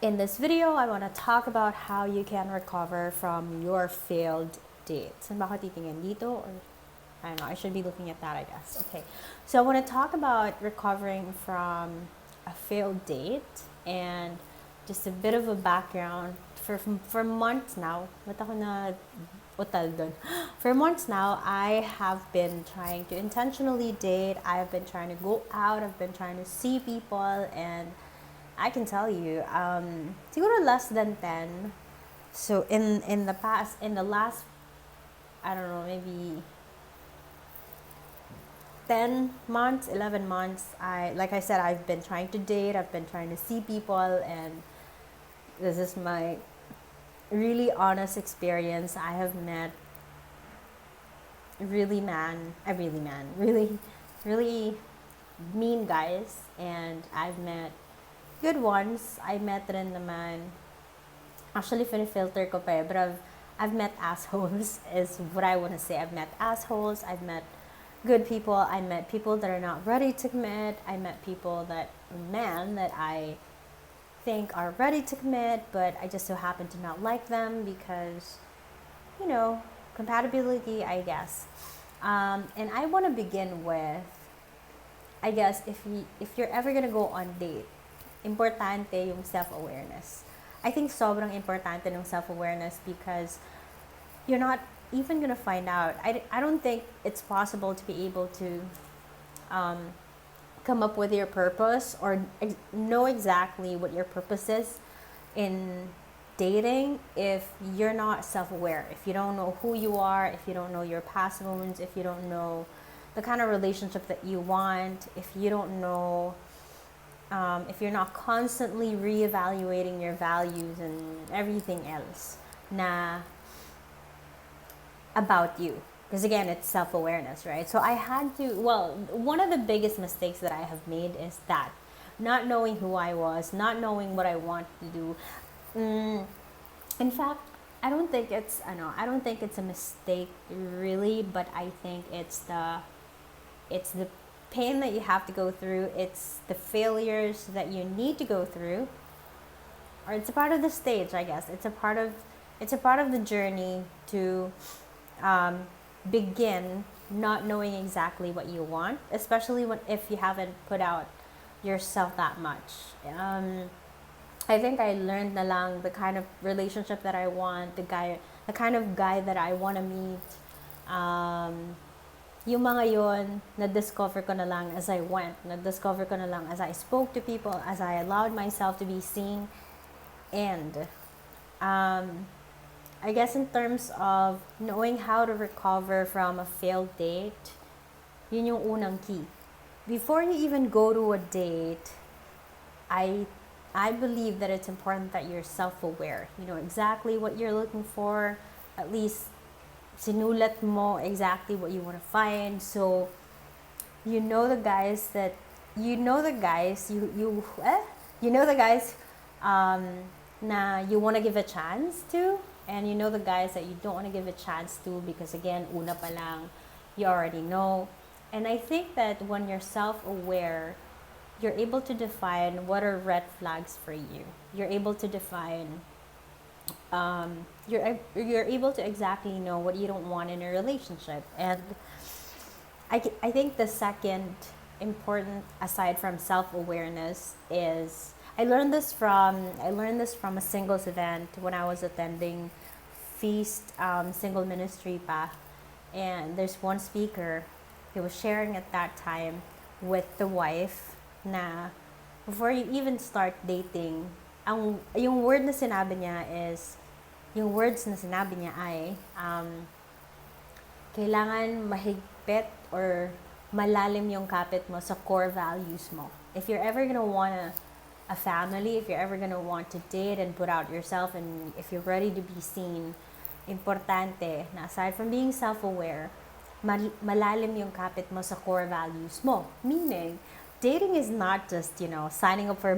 In this video, I want to talk about how you can recover from your failed dates. Saan ba ako titingin? Dito? Or I don't know, I should be looking at that, I guess. Okay, so I want to talk about recovering from a failed date and just a bit of a background. For months now, ba't ako na utal dun? For months now, I have been trying to intentionally date. I have been trying to go out. I've been trying to see people, and I can tell you, siguro less than 10. So in the last, I don't know, maybe 10 months, 11 months, like I said, I've been trying to date, I've been trying to see people, and this is my really honest experience. I have met really, really mean guys, and I've met good ones. I met rin naman, actually filter ko pa eh, but I've met assholes is what I want to say. I've met assholes, I've met good people, I met people that are not ready to commit, I met people that I think are ready to commit, but I just so happen to not like them because, compatibility, I guess. And I want to begin with, I guess, if you're ever gonna go on date, importante yung self-awareness. I think sobrang importante ng self-awareness because you're not even gonna find out. I don't think it's possible to be able to come up with your purpose or know exactly what your purpose is in dating if you're not self-aware, if you don't know who you are, if you don't know your past wounds, if you don't know the kind of relationship that you want, if you don't know, if you're not constantly reevaluating your values and everything else na about you. Because again, it's self-awareness, right? So I had to, one of the biggest mistakes that I have made is that not knowing who I was, not knowing what I want to do. In fact, I don't think it's a mistake really, but I think it's the pain that you have to go through, it's the failures that you need to go through, or it's a part of the stage, I guess. It's a part of the journey to begin not knowing exactly what you want, especially if you haven't put out yourself that much. I think I learned na lang the kind of relationship that I want, the kind of guy that I want to meet. Yung mga yon, na-discover ko na lang as I went. Na-discover ko na lang as I spoke to people, as I allowed myself to be seen. And I guess in terms of knowing how to recover from a failed date, yun yung unang key. Before you even go to a date, I believe that it's important that you're self-aware. You know exactly what you're looking for, at least sinulat mo exactly what you want to find, so you know the guys na you want to give a chance to, and you know the guys that you don't want to give a chance to because again, una pa lang, you already know. And I think that when you're self-aware, you're able to define what are red flags for you. You're able to define you're able to exactly know what you don't want in a relationship. And I think the second important, aside from self-awareness, is I learned this from a singles event when I was attending Feast single ministry pa, and there's one speaker, he was sharing at that time with the wife na before you even start dating, yung words na sinabi niya ay kailangan mahigpit or malalim yung kapit mo sa core values mo. If you're ever gonna want a family, if you're ever gonna want to date and put out yourself, and if you're ready to be seen, importante na aside from being self-aware, malalim yung kapit mo sa core values mo. Meaning, dating is not just, signing up for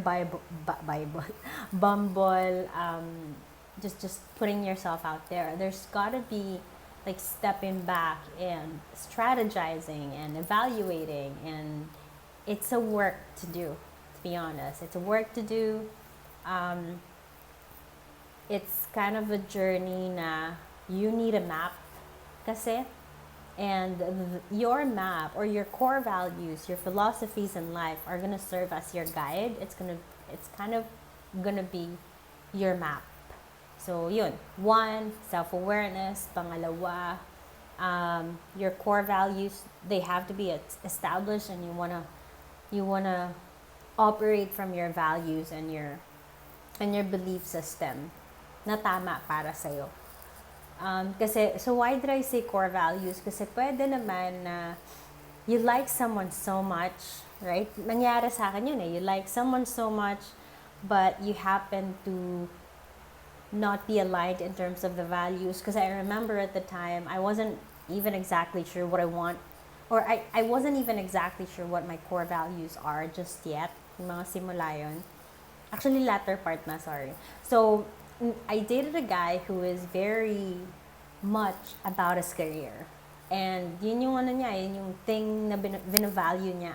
Bumble, just putting yourself out there. There's gotta be like stepping back and strategizing and evaluating, and it's a work to do, to be honest. It's a work to do. it's kind of a journey na you need a map kasi, and your map or your core values, your philosophies in life are gonna serve as your guide. It's kind of gonna be your map. So yun, one, self-awareness. Pangalawa, your core values, they have to be established, and you wanna operate from your values and your belief system na tama para sa'yo. Kasi, so why did I say core values? Kasi pwede naman na you like someone so much, right? Nangyari sa akin yun eh. You like someone so much, but you happen to not be aligned in terms of the values. Because I remember at the time, I wasn't even exactly sure what I want, or I wasn't even exactly sure what my core values are just yet. Yung mga simula yun. Actually, latter part na, sorry. So, I dated a guy who is very much about his career. And yun yung ano niya, yun yung thing na binavalue niya.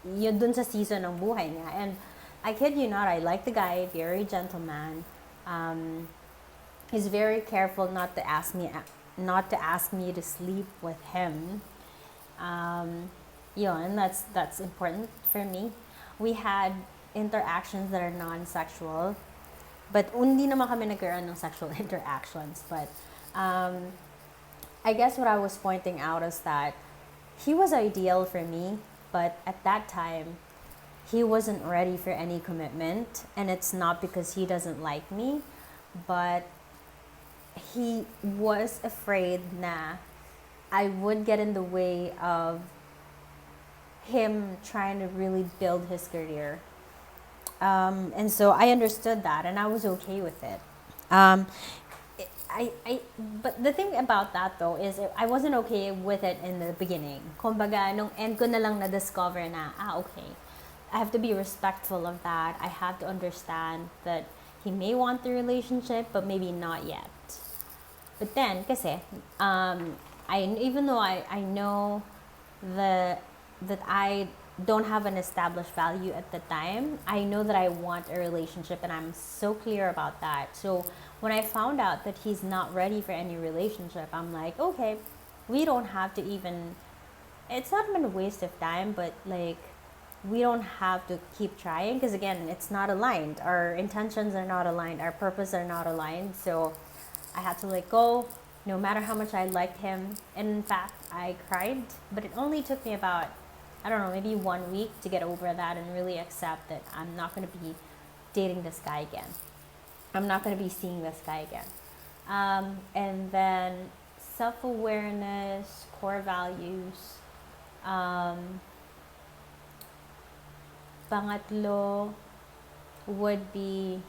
Yun dun sa season ng buhay niya. And I kid you not, I like the guy, very gentleman. He's very careful not to ask me to sleep with him. Yun, that's important for me. We had interactions that are non-sexual, but hindi naman kami nagkaroon ng sexual interactions. But I guess what I was pointing out is that he was ideal for me, but at that time, he wasn't ready for any commitment. And it's not because he doesn't like me, but he was afraid na I would get in the way of him trying to really build his career. And so I understood that, and I was okay with it. But the thing about that though is I wasn't okay with it in the beginning. Kumbaga, nung end ko na lang na-discover na, okay, I have to be respectful of that. I have to understand that he may want the relationship, but maybe not yet. But then, kasi, even though I know that I don't have an established value at the time, I know that I want a relationship, and I'm so clear about that. So when I found out that he's not ready for any relationship, I'm like, okay, we don't have to even, it's not even a waste of time, but like, we don't have to keep trying, because again, it's not aligned. Our intentions are not aligned. Our purpose are not aligned. So I had to let go, no matter how much I liked him. And in fact, I cried, but it only took me about, I don't know, maybe 1 week to get over that and really accept that I'm not going to be dating this guy again. I'm not going to be seeing this guy again. And then self-awareness, core values. Pangatlo would be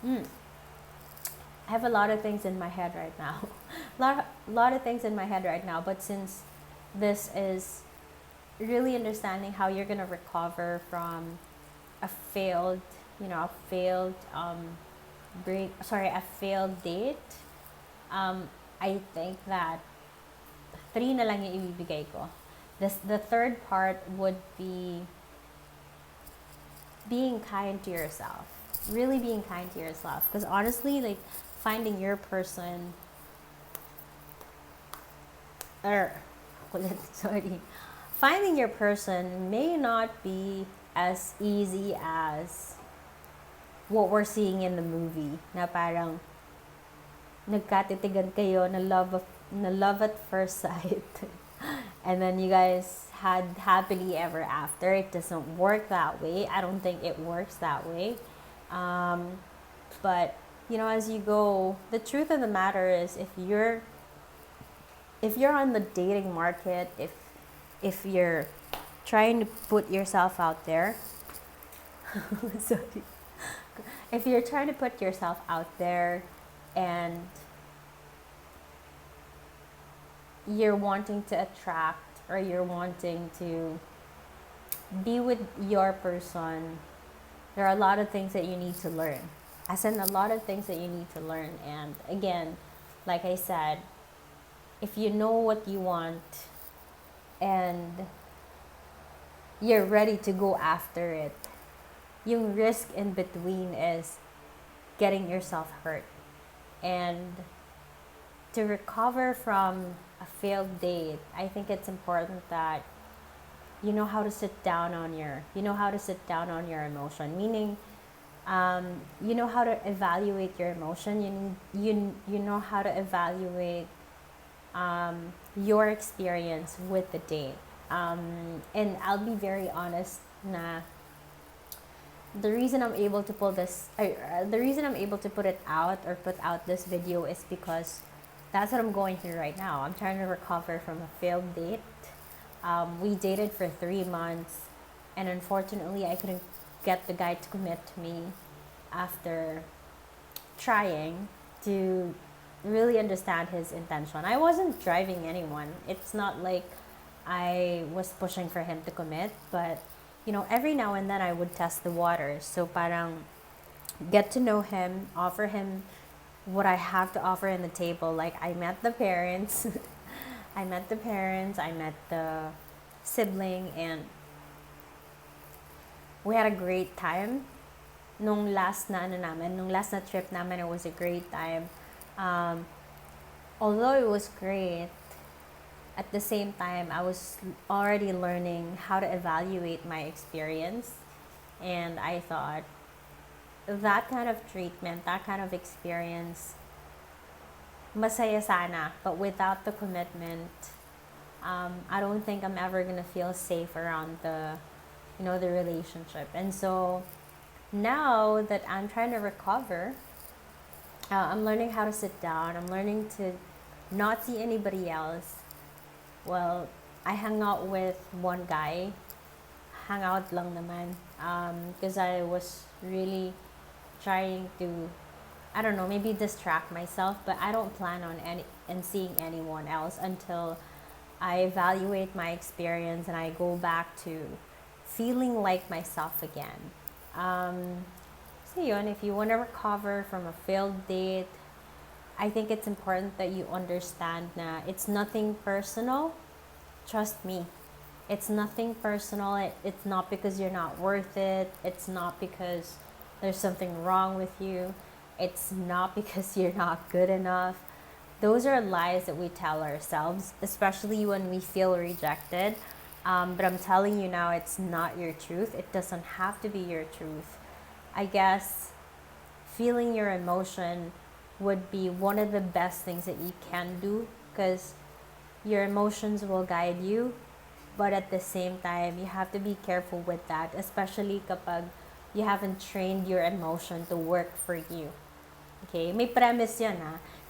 I have a lot of things in my head right now. lot of things in my head right now. But since this is really understanding how you're gonna recover from a failed, a failed a failed date. I think that 3 na lang yung ibibigay ko. The third part would be being kind to yourself. Really being kind to yourself. Because honestly, like, finding your person, finding your person may not be as easy as what we're seeing in the movie. Na parang nagkatitigan kayo na love at first sight. And then you guys had happily ever after. It doesn't work that way. I don't think it works that way. But as you go, the truth of the matter is, if you're on the dating market, if you're trying to put yourself out there, sorry, if you're trying to put yourself out there and you're wanting to attract, or you're wanting to be with your person, there are a lot of things that you need to learn. As in, a lot of things that you need to learn. And again, like I said, if you know what you want and you're ready to go after it. Yung risk in between is getting yourself hurt. And to recover from a failed date, I think it's important that you know how to sit down on your emotion. Meaning, you know how to evaluate your emotion. You know how to evaluate your experience with the date. And I'll be very honest. The reason I'm able to the reason I'm able to put it out or put out this video is because that's what I'm going through right now. I'm trying to recover from a failed date. We dated for 3 months, and unfortunately, I couldn't get the guy to commit to me after trying to really understand his intention. I wasn't driving anyone. It's not like I was pushing for him to commit, but every now and then I would test the waters. So parang get to know him, offer him what I have to offer in the table. Like I met the parents, I met the sibling, and we had a great time. Nung last na trip namin, it was a great time. Although it was great, at the same time, I was already learning how to evaluate my experience. And I thought that kind of treatment, that kind of experience, masaya sana, but without the commitment, I don't think I'm ever gonna feel safe around the relationship. And so now that I'm trying to recover, I'm learning how to sit down. I'm learning to not see anybody else. Well, I hung out with one guy. Hang out lang naman. Because I was really trying to, I don't know, maybe distract myself. But I don't plan on seeing anyone else until I evaluate my experience and I go back to feeling like myself again. So yun, if you want to recover from a failed date, I think it's important that you understand na it's nothing personal. Trust me. It's nothing personal. It's not because you're not worth it. It's not because there's something wrong with you. It's not because you're not good enough. Those are lies that we tell ourselves, especially when we feel rejected. But I'm telling you now, it's not your truth. It doesn't have to be your truth. I guess feeling your emotion would be one of the best things that you can do, because your emotions will guide you, but at the same time you have to be careful with that, especially kapag you haven't trained your emotion to work for you. Okay, may premise yan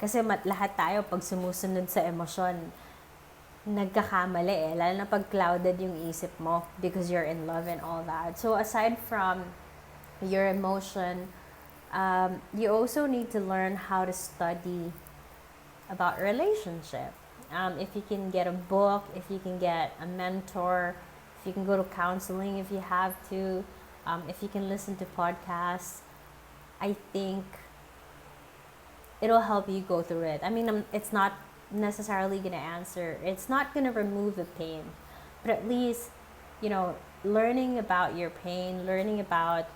kasi lahat tayo pag sumusunod sa emosyon nagkakamali lalo na pag clouded yung isip mo because you're in love and all that. So aside from your emotion, you also need to learn how to study about relationship. If you can get a book, if you can get a mentor, if you can go to counseling if you have to, if you can listen to podcasts, I think it'll help you go through it. I mean, it's not necessarily going to answer, it's not going to remove the pain, but at least, learning about your pain, learning about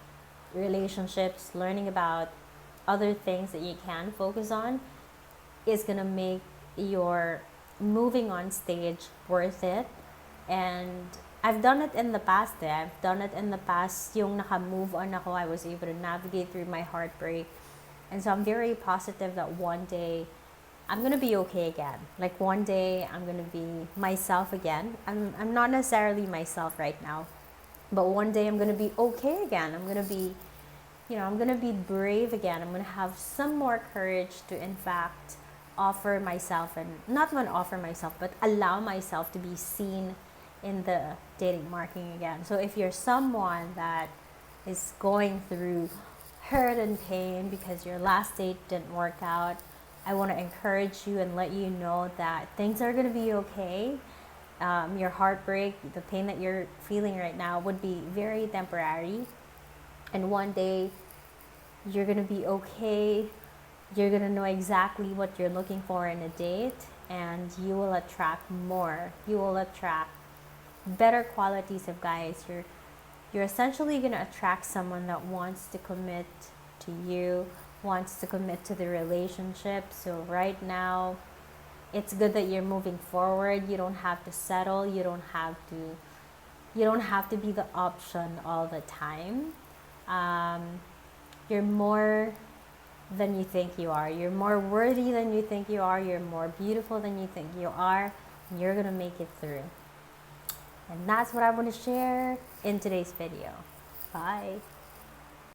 relationships, learning about other things that you can focus on is going to make your moving on stage worth it. And I've done it in the past. Yung naka-move on ako, I was able to navigate through my heartbreak. And so I'm very positive that one day I'm going to be okay again. Like one day I'm going to be myself again. I'm not necessarily myself right now, but one day I'm going to be okay again. I'm going to be, I'm going to be brave again. I'm going to have some more courage to, in fact, offer myself, and not even offer myself, but allow myself to be seen in the dating market again. So if you're someone that is going through hurt and pain because your last date didn't work out, I want to encourage you and let you know that things are going to be okay. Your heartbreak, the pain that you're feeling right now would be very temporary. And one day, you're going to be okay. You're going to know exactly what you're looking for in a date. And you will attract more. You will attract better qualities of guys, you're essentially going to attract someone that wants to commit to you, wants to commit to the relationship. So right now, it's good that you're moving forward. You don't have to settle. You don't have to be the option all the time. You're more than you think you are. You're more worthy than you think you are. You're more beautiful than you think you are. And you're going to make it through. And that's what I want to share in today's video. Bye.